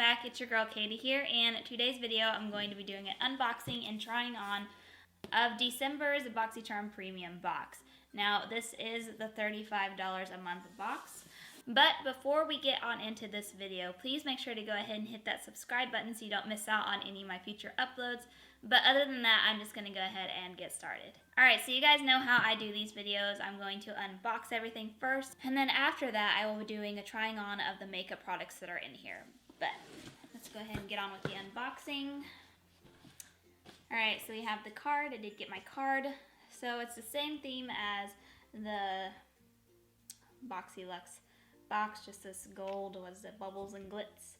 back, it's your girl Katie here, and today's video I'm going to be doing an unboxing and trying on of December's Boxycharm Premium box. Now this is the $35 a month box, but before we get on into this video, please make sure to go ahead and hit that subscribe button so you don't miss out on any of my future uploads. But other than that, I'm just going to go ahead and get started. Alright, so you guys know how I do these videos. I'm going to unbox everything first, and then after that I will be doing a trying on of the makeup products that are in here. But let's go ahead and get on with the unboxing. Alright, so we have the card. I did get my card. So it's the same theme as the Boxyluxe box, just this gold, was it, bubbles and glitz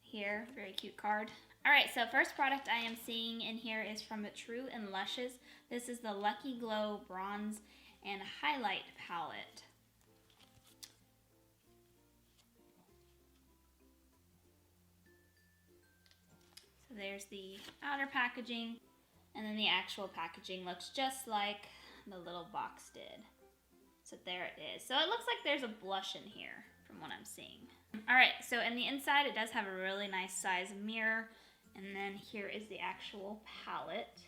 here. Very cute card. Alright, so first product I am seeing in here is from True and Luscious. This is the Lucky Glow Bronze and Highlight Palette. So there's the outer packaging, and then the actual packaging looks just like the little box did. So there it is. So it looks like there's a blush in here from what I'm seeing. Alright, so in the inside it does have a really nice size mirror. And then here is the actual palette.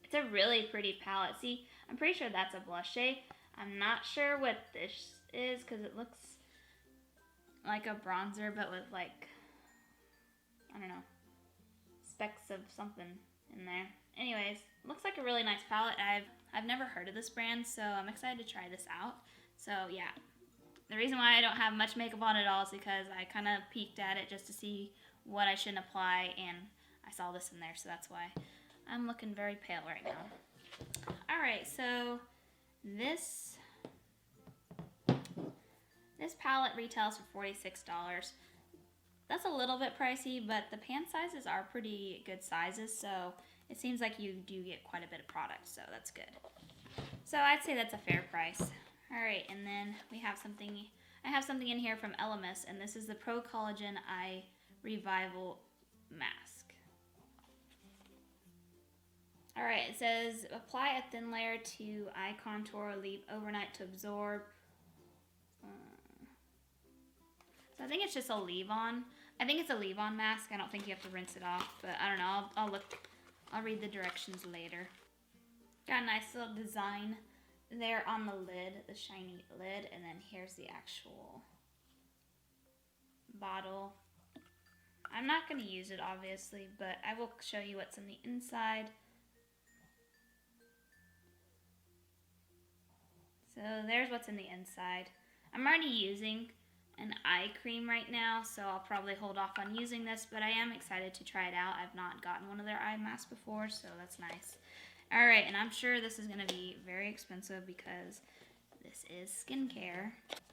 It's a really pretty palette. See, I'm pretty sure that's a blush shade. I'm not sure what this is because it looks like a bronzer but with like, I don't know, specks of something in there. Anyways, looks like a really nice palette. I've never heard of this brand, so I'm excited to try this out. So yeah, the reason why I don't have much makeup on at all is because I kind of peeked at it just to see what I shouldn't apply, and I saw this in there, so that's why I'm looking very pale right now. Alright, so this palette retails for $46. That's a little bit pricey, but the pan sizes are pretty good sizes, so it seems like you do get quite a bit of product, so that's good. So I'd say that's a fair price. Alright, and then we have something, I have something in here from Elemis, and this is the Pro Collagen Eye Revival Mask. Alright, it says apply a thin layer to eye contour, leave overnight to absorb. So I think it's just a leave-on. I think it's a leave-on mask. I don't think you have to rinse it off, but I don't know. I'll read the directions later. Got a nice little design there on the lid, the shiny lid, and then here's the actual bottle. I'm not going to use it, obviously, but I will show you what's in the inside. So there's what's in the inside. I'm already using an eye cream right now, so I'll probably hold off on using this, but I am excited to try it out. I've not gotten one of their eye masks before, so that's nice. Alright, and I'm sure this is going to be very expensive because this is skincare.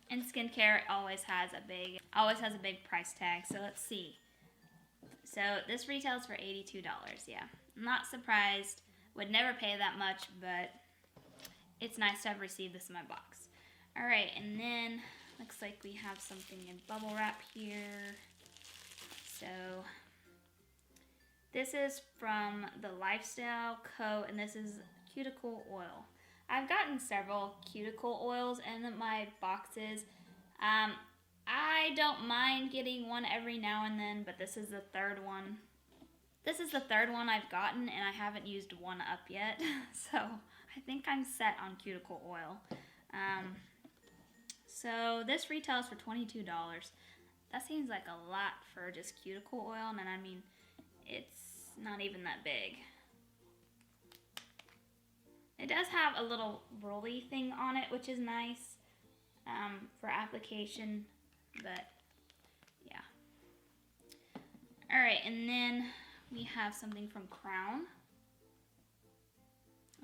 And skincare always has a big price tag, so let's see. So this retails for $82, yeah. I'm not surprised, would never pay that much, but it's nice to have received this in my box. Alright, and then looks like we have something in bubble wrap here. So this is from the Lifestyle Co., and this is cuticle oil. I've gotten several cuticle oils in my boxes. I don't mind getting one every now and then, but this is the third one. This is the third one I've gotten, and I haven't used one up yet. So I think I'm set on cuticle oil. So this retails for $22. That seems like a lot for just cuticle oil, and I mean, it's not even that big. It does have a little rolly thing on it, which is nice for application, but yeah. Alright, and then we have something from Crown.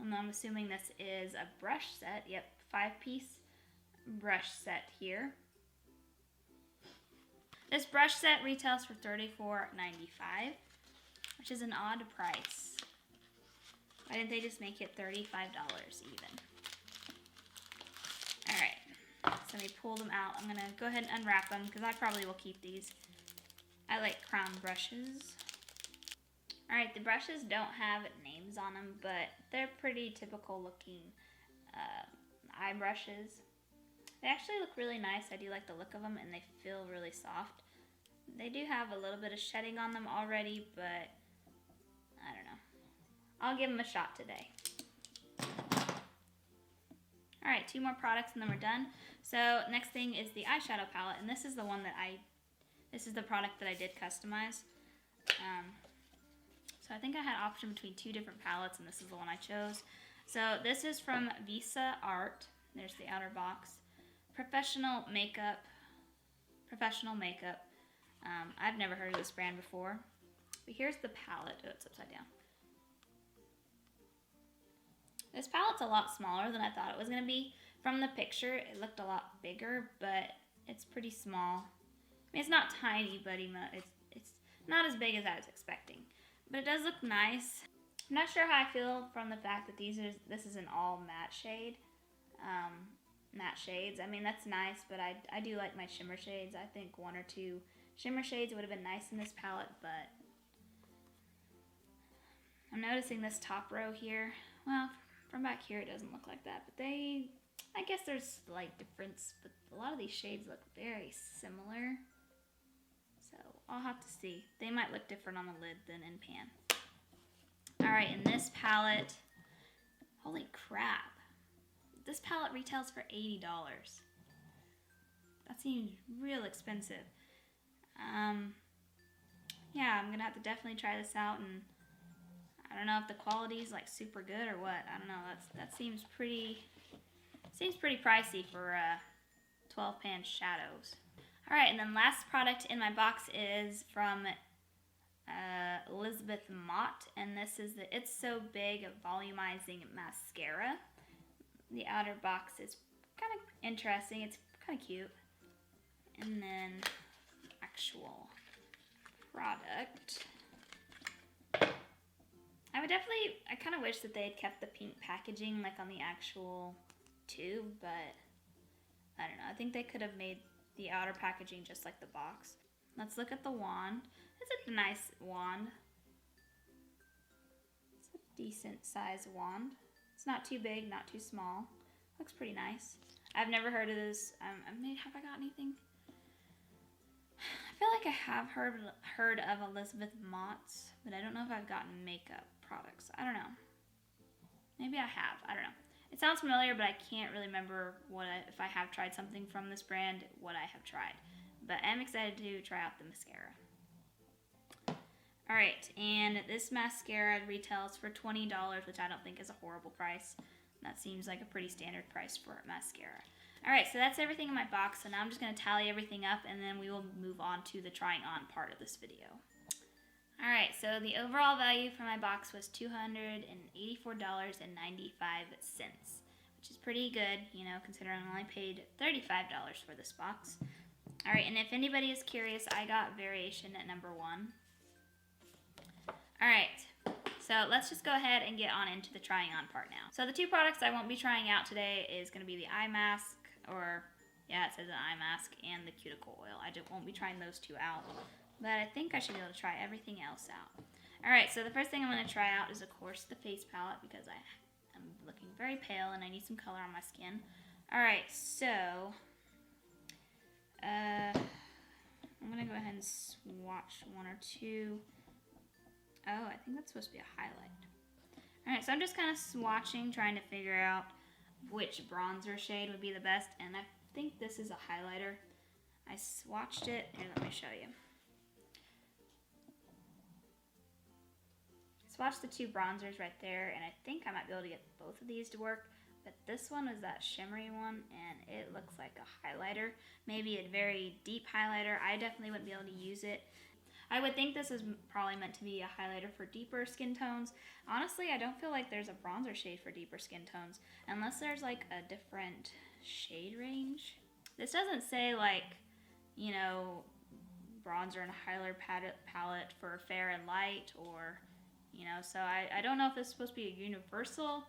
And I'm assuming this is a brush set. Yep, 5-piece brush set here. This brush set retails for $34.95, which is an odd price. Why didn't they just make it $35 even? Alright, so let me pull them out. I'm going to go ahead and unwrap them because I probably will keep these. I like Crown brushes. Alright, the brushes don't have names on them, but they're pretty typical looking eye brushes. They actually look really nice. I do like the look of them, and they feel really soft. They do have a little bit of shedding on them already, but I don't know. I'll give them a shot today. Alright, 2 more products and then we're done. So next thing is the eyeshadow palette, and this is the one that this is the product that I did customize. So I think I had option between 2 different palettes, and this is the one I chose. So this is from Visa Art. There's the outer box. Professional makeup. I've never heard of this brand before. But here's the palette. Oh, it's upside down. This palette's a lot smaller than I thought it was going to be. From the picture, it looked a lot bigger, but it's pretty small. I mean, it's not tiny, but it's not as big as I was expecting. But it does look nice. I'm not sure how I feel from the fact that this is an all matte shade. Matte shades. I mean, that's nice, but I do like my shimmer shades. I think 1 or 2 shimmer shades would have been nice in this palette, but I'm noticing this top row here. Well, from back here it doesn't look like that, but I guess there's slight difference, but a lot of these shades look very similar. So I'll have to see. They might look different on the lid than in pan. Alright, in this palette, holy crap. This palette retails for $80. That seems real expensive. Yeah, I'm gonna have to definitely try this out, and I don't know if the quality's like super good or what. I don't know. That seems pretty pricey for 12 pan shadows. All right, and then last product in my box is from Elizabeth Mott, and this is the It's So Big Volumizing Mascara. The outer box is kind of interesting. It's kind of cute. And then actual product. I kind of wish that they had kept the pink packaging like on the actual tube, but I don't know. I think they could have made the outer packaging just like the box. Let's look at the wand. It's a nice wand. It's a decent size wand. It's not too big, not too small. Looks pretty nice. I've never heard of this. Have I got anything? I feel like I have heard of Elizabeth Mott's, but I don't know if I've gotten makeup products. I don't know. Maybe I have. I don't know. It sounds familiar, but I can't really remember if I have tried something from this brand, what I have tried. But I'm excited to try out the mascara. Alright, and this mascara retails for $20, which I don't think is a horrible price. That seems like a pretty standard price for a mascara. Alright, so that's everything in my box, so now I'm just going to tally everything up, and then we will move on to the trying on part of this video. Alright, so the overall value for my box was $284.95, which is pretty good, you know, considering I only paid $35 for this box. Alright, and if anybody is curious, I got variation at number 1. Alright, so let's just go ahead and get on into the trying on part now. So the 2 products I won't be trying out today is going to be the eye mask, or yeah, it says an eye mask, and the cuticle oil. I just won't be trying those 2 out, but I think I should be able to try everything else out. Alright, so the first thing I'm going to try out is, of course, the face palette, because I am looking very pale and I need some color on my skin. Alright, so I'm going to go ahead and swatch 1 or 2. Oh, I think that's supposed to be a highlight. Alright, so I'm just kind of swatching, trying to figure out which bronzer shade would be the best, and I think this is a highlighter. I swatched it. Here, let me show you. Swatched the 2 bronzers right there, and I think I might be able to get both of these to work, but this one is that shimmery one, and it looks like a highlighter. Maybe a very deep highlighter. I definitely wouldn't be able to use it. I would think this is probably meant to be a highlighter for deeper skin tones. Honestly, I don't feel like there's a bronzer shade for deeper skin tones, unless there's like a different shade range. This doesn't say like, you know, bronzer and highlighter palette for fair and light, or, you know, so I don't know if it's supposed to be a universal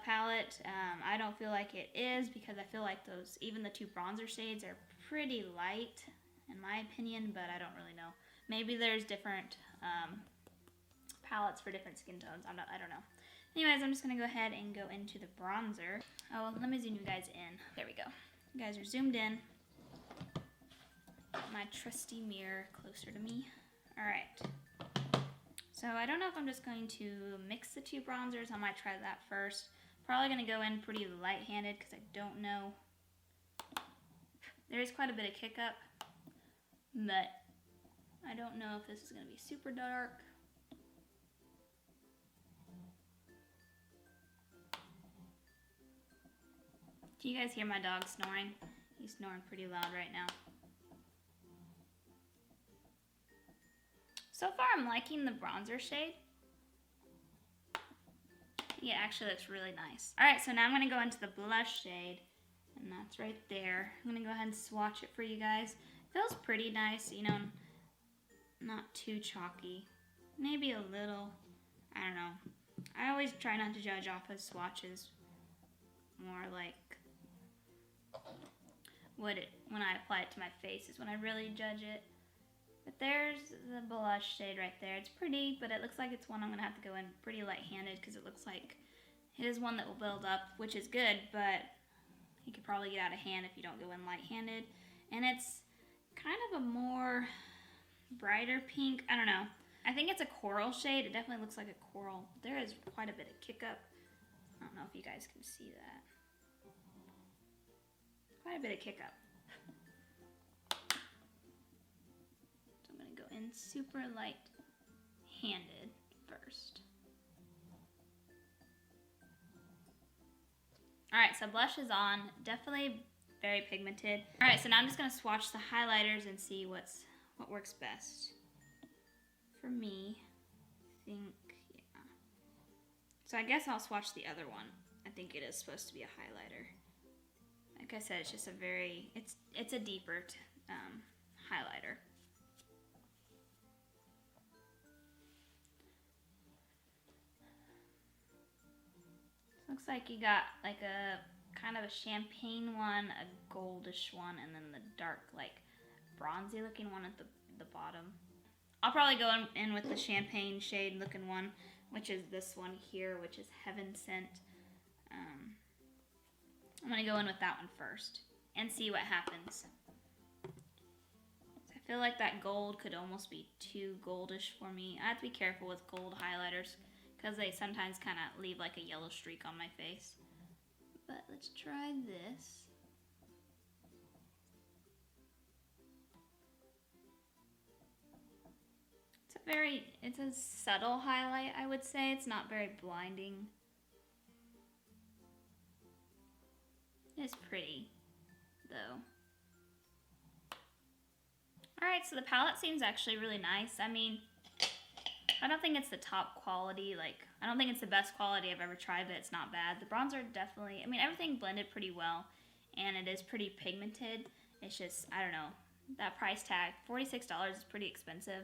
palette. I don't feel like it is, because I feel like even the 2 bronzer shades are pretty light, in my opinion, but I don't really know. Maybe there's different palettes for different skin tones. I don't know. Anyways, I'm just going to go ahead and go into the bronzer. Oh, let me zoom you guys in. There we go. You guys are zoomed in. my trusty mirror closer to me. All right. So I don't know if I'm just going to mix the two bronzers. I might try that first. Probably going to go in pretty light-handed because I don't know. There is quite a bit of kick up, but I don't know if this is going to be super dark. Do you guys hear my dog snoring? He's snoring pretty loud right now. So far, I'm liking the bronzer shade. Yeah, it actually looks really nice. All right, so now I'm gonna go into the blush shade, and that's right there. I'm gonna go ahead and swatch it for you guys. It feels pretty nice, you know, not too chalky. Maybe a little, I don't know. I always try not to judge off of swatches. More like when I apply it to my face is when I really judge it. But there's the blush shade right there. It's pretty, but it looks like it's one I'm gonna have to go in pretty light-handed because it looks like it is one that will build up, which is good, but you could probably get out of hand if you don't go in light-handed. And it's kind of a more brighter pink. I don't know. I think it's a coral shade. It definitely looks like a coral. There is quite a bit of kick up. I don't know if you guys can see that. Quite a bit of kick up. So I'm gonna go in super light-handed first. All right, so blush is on. Definitely very pigmented. All right, so now I'm just gonna swatch the highlighters and see what works best. For me, I think, yeah. So I guess I'll swatch the other one. I think it is supposed to be a highlighter. Like I said, it's just a very, it's a deeper highlighter. Looks like you got like a kind of a champagne one, a goldish one, and then the dark, like bronzy looking one at the bottom. I'll probably go in with the champagne shade looking one, which is this one here, which is Heaven Sent. I'm gonna go in with that one first and see what happens. I feel like that gold could almost be too goldish for me. I have to be careful with gold highlighters because they sometimes kind of leave like a yellow streak on my face. But let's try this. It's a subtle highlight, I would say. It's not very blinding. It's pretty, though. Alright, so the palette seems actually really nice. I mean, I don't think it's the top quality, like, I don't think it's the best quality I've ever tried, but it's not bad. The bronzer definitely, I mean, everything blended pretty well, and it is pretty pigmented. It's just, I don't know, that price tag, $46 is pretty expensive,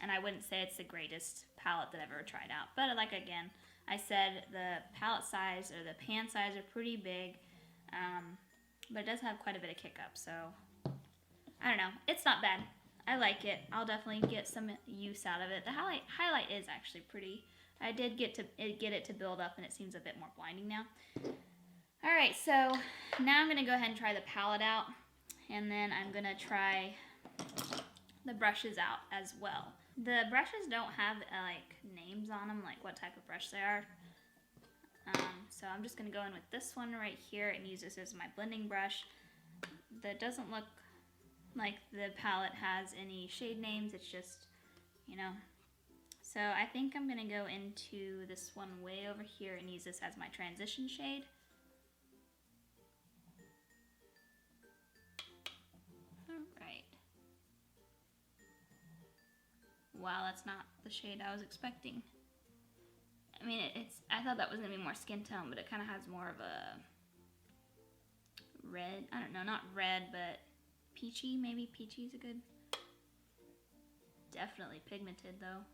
and I wouldn't say it's the greatest palette that I've ever tried out. But like, again, I said the palette size or the pan size are pretty big, but it does have quite a bit of kick up, so I don't know. It's not bad. I like it. I'll definitely get some use out of it. The highlight is actually pretty. I did get it to build up, and it seems a bit more blinding now. All right, so now I'm gonna go ahead and try the palette out, and then I'm gonna try the brushes out as well. The brushes don't have like names on them, like what type of brush they are. So I'm just gonna go in with this one right here and use this as my blending brush. That doesn't look like the palette has any shade names, it's just, you know. So I think I'm gonna go into this one way over here and use this as my transition shade. Alright. Wow, that's not the shade I was expecting. I mean, I thought that was gonna be more skin tone, but it kind of has more of a red, I don't know, not red, but peachy, maybe peachy is a good. Definitely pigmented though.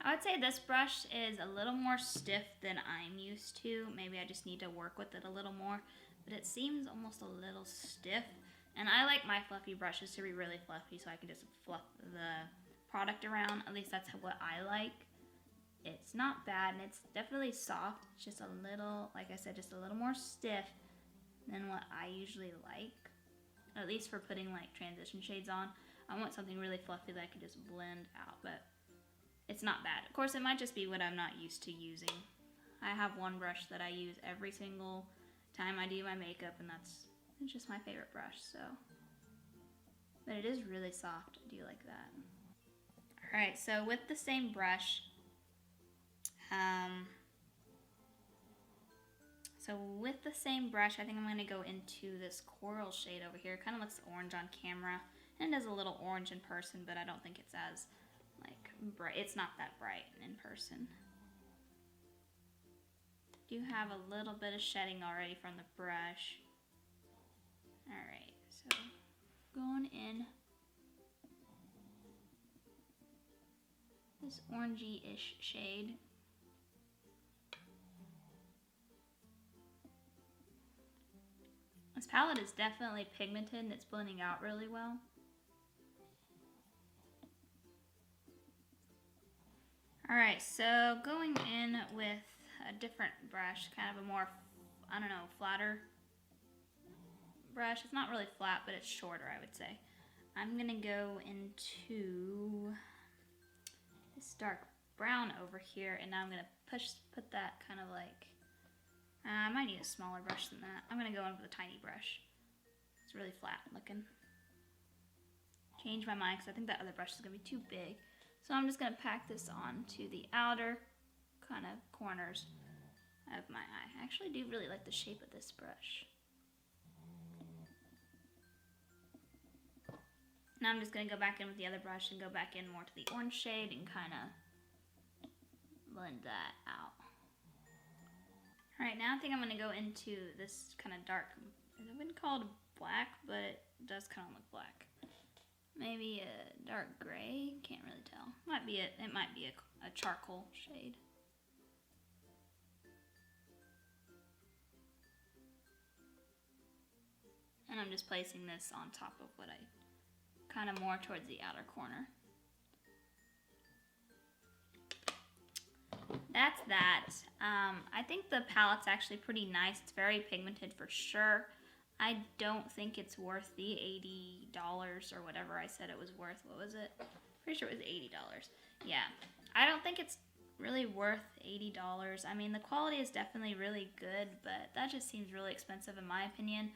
I would say this brush is a little more stiff than I'm used to. Maybe I just need to work with it a little more, but it seems almost a little stiff. And I like my fluffy brushes to be really fluffy so I can just fluff the product around. At least that's what I like. it's not bad, and it's definitely soft. It's just a little, like I said, just a little more stiff than what I usually like. At least for putting like transition shades on. I want something really fluffy that I can just blend out, but it's not bad. Of course, it might just be what I'm not used to using. I have one brush that I use every single time I do my makeup, and it's just my favorite brush, so. But it is really soft. I do like that. Alright, so with the same brush, I think I'm going to go into this coral shade over here. It kind of looks orange on camera, and it is a little orange in person, but I don't think it's as, like, bright. It's not that bright in person. Do have a little bit of shedding already from the brush. Alright, so going in this orangey-ish shade. This palette is definitely pigmented and it's blending out really well. Alright, so going in with a different brush, kind of a more, I don't know, flatter brush. It's not really flat, but it's shorter, I would say. I'm gonna go into this dark brown over here, and now I'm gonna put that kind of like, I might need a smaller brush than that. I'm gonna go in with a tiny brush. It's really flat looking. Change my mind because I think that other brush is gonna be too big. So I'm just gonna pack this on to the outer kind of corners of my eye. I actually do really like the shape of this brush. Now I'm just gonna go back in with the other brush and go back in more to the orange shade and kind of blend that out. Alright, now I think I'm going to go into this kind of dark, I wouldn't call it black, but it does kind of look black. Maybe a dark gray, can't really tell. It might be a charcoal shade. And I'm just placing this on top of what I, kind of more towards the outer corner. That's that. I think the palette's actually pretty nice. It's very pigmented for sure. I don't think it's worth the $80 or whatever I said it was worth. What was it? Pretty sure it was $80. Yeah. I don't think it's really worth $80. I mean, the quality is definitely really good, but that just seems really expensive in my opinion.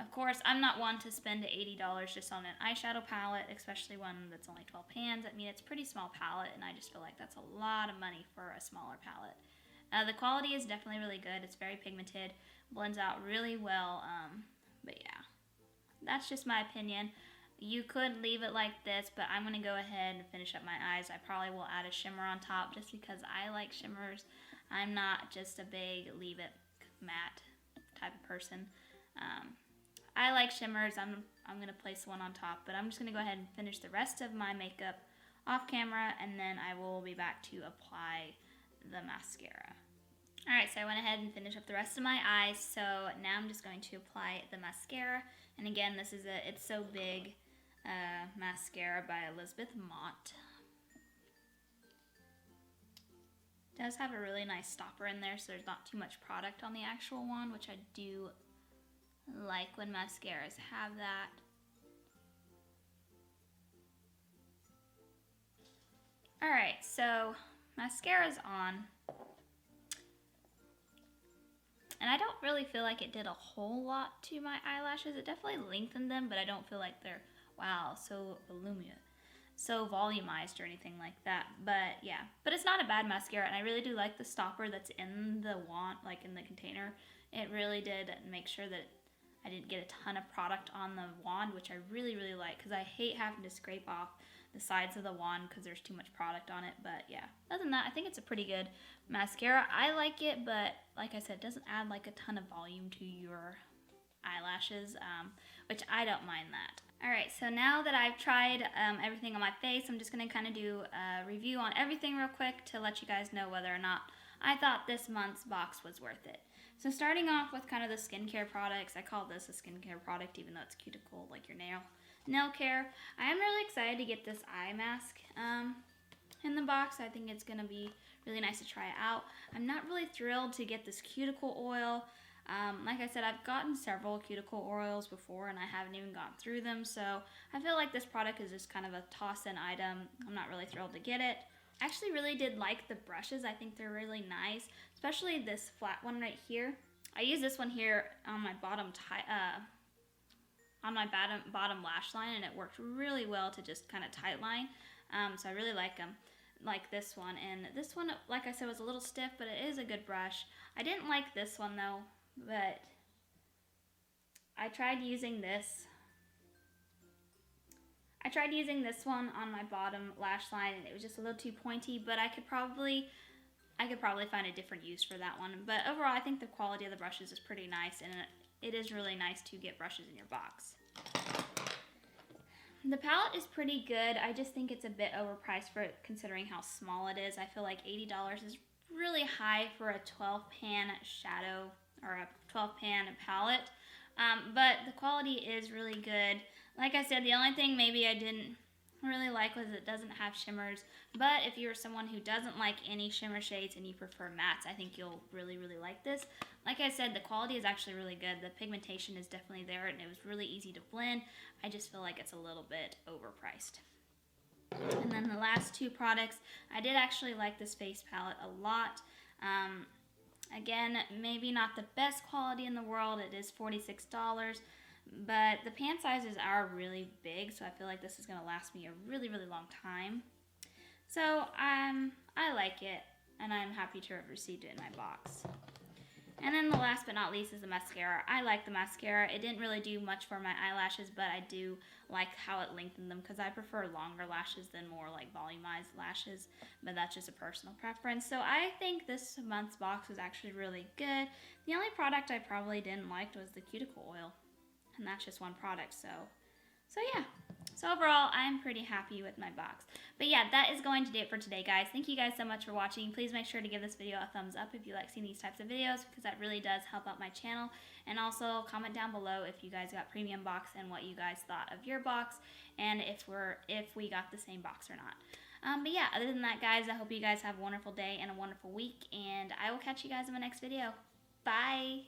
Of course, I'm not one to spend $80 just on an eyeshadow palette, especially one that's only 12 pans. I mean, it's a pretty small palette, and I just feel like that's a lot of money for a smaller palette. The quality is definitely really good. It's very pigmented, blends out really well, but yeah, that's just my opinion. You could leave it like this, but I'm going to go ahead and finish up my eyes. I probably will add a shimmer on top just because I like shimmers. I'm not just a big leave it matte type of person. I like shimmers. I'm going to place one on top, but I'm just going to go ahead and finish the rest of my makeup off camera, and then I will be back to apply the mascara. Alright, so I went ahead and finished up the rest of my eyes, so now I'm just going to apply the mascara. And again, this is a It's So Big mascara by Elizabeth Mott. It does have a really nice stopper in there, so there's not too much product on the actual one, which I do like when mascaras have that. Alright, so mascara's on. And I don't really feel like it did a whole lot to my eyelashes. It definitely lengthened them, but I don't feel like they're, wow, so volumized or anything like that. But yeah, but it's not a bad mascara, and I really do like the stopper that's in the wand, like in the container. It really did make sure that I didn't get a ton of product on the wand, which I really, really like, because I hate having to scrape off the sides of the wand because there's too much product on it. But yeah, other than that, I think it's a pretty good mascara. I like it, but like I said, it doesn't add like a ton of volume to your eyelashes, which I don't mind that. Alright, so now that I've tried everything on my face, I'm just going to kind of do a review on everything real quick to let you guys know whether or not I thought this month's box was worth it. So starting off with kind of the skincare products, I call this a skincare product even though it's cuticle, like your nail care. I am really excited to get this eye mask in the box. I think it's going to be Really nice to try it out. I'm not really thrilled to get this cuticle oil. Like I said, I've gotten several cuticle oils before and I haven't even gone through them, so I feel like this product is just kind of a toss-in item. I'm not really thrilled to get it. I actually really did like the brushes. I think they're really nice, especially this flat one right here. I use this one here on my bottom lash line, and it worked really well to just kind of tight line. So I really like them. Like this one, and this one, like I said, was a little stiff, but it is a good brush. I didn't like this one though, but I tried using this one on my bottom lash line, and it was just a little too pointy, but I could probably find a different use for that one. But overall, I think the quality of the brushes is pretty nice, and it is really nice to get brushes in your box. The palette is pretty good. I just think it's a bit overpriced for it, considering how small it is. I feel like $80 is really high for a 12-pan shadow or a 12-pan palette. But the quality is really good. Like I said, the only thing maybe I didn't really like was it doesn't have shimmers. But if you're someone who doesn't like any shimmer shades and you prefer mattes, I think you'll really, really like this. Like I said, the quality is actually really good. The pigmentation is definitely there, and it was really easy to blend. I just feel like it's a little bit overpriced. And then the last two products, I did actually like this face palette a lot. Again, maybe not the best quality in the world. It is $46, but the pan sizes are really big, so I feel like this is going to last me a really, really long time. So I like it, and I'm happy to have received it in my box. And then the last but not least is the mascara. I like the mascara. It didn't really do much for my eyelashes, but I do like how it lengthened them because I prefer longer lashes than more like volumized lashes, but that's just a personal preference. So I think this month's box was actually really good. The only product I probably didn't like was the cuticle oil, and that's just one product. So yeah. So overall, I'm pretty happy with my box. But yeah, that is going to do it for today, guys. Thank you guys so much for watching. Please make sure to give this video a thumbs up if you like seeing these types of videos, because that really does help out my channel. And also comment down below if you guys got premium box and what you guys thought of your box, and if we got the same box or not. But yeah, other than that, guys, I hope you guys have a wonderful day and a wonderful week, and I will catch you guys in my next video. Bye!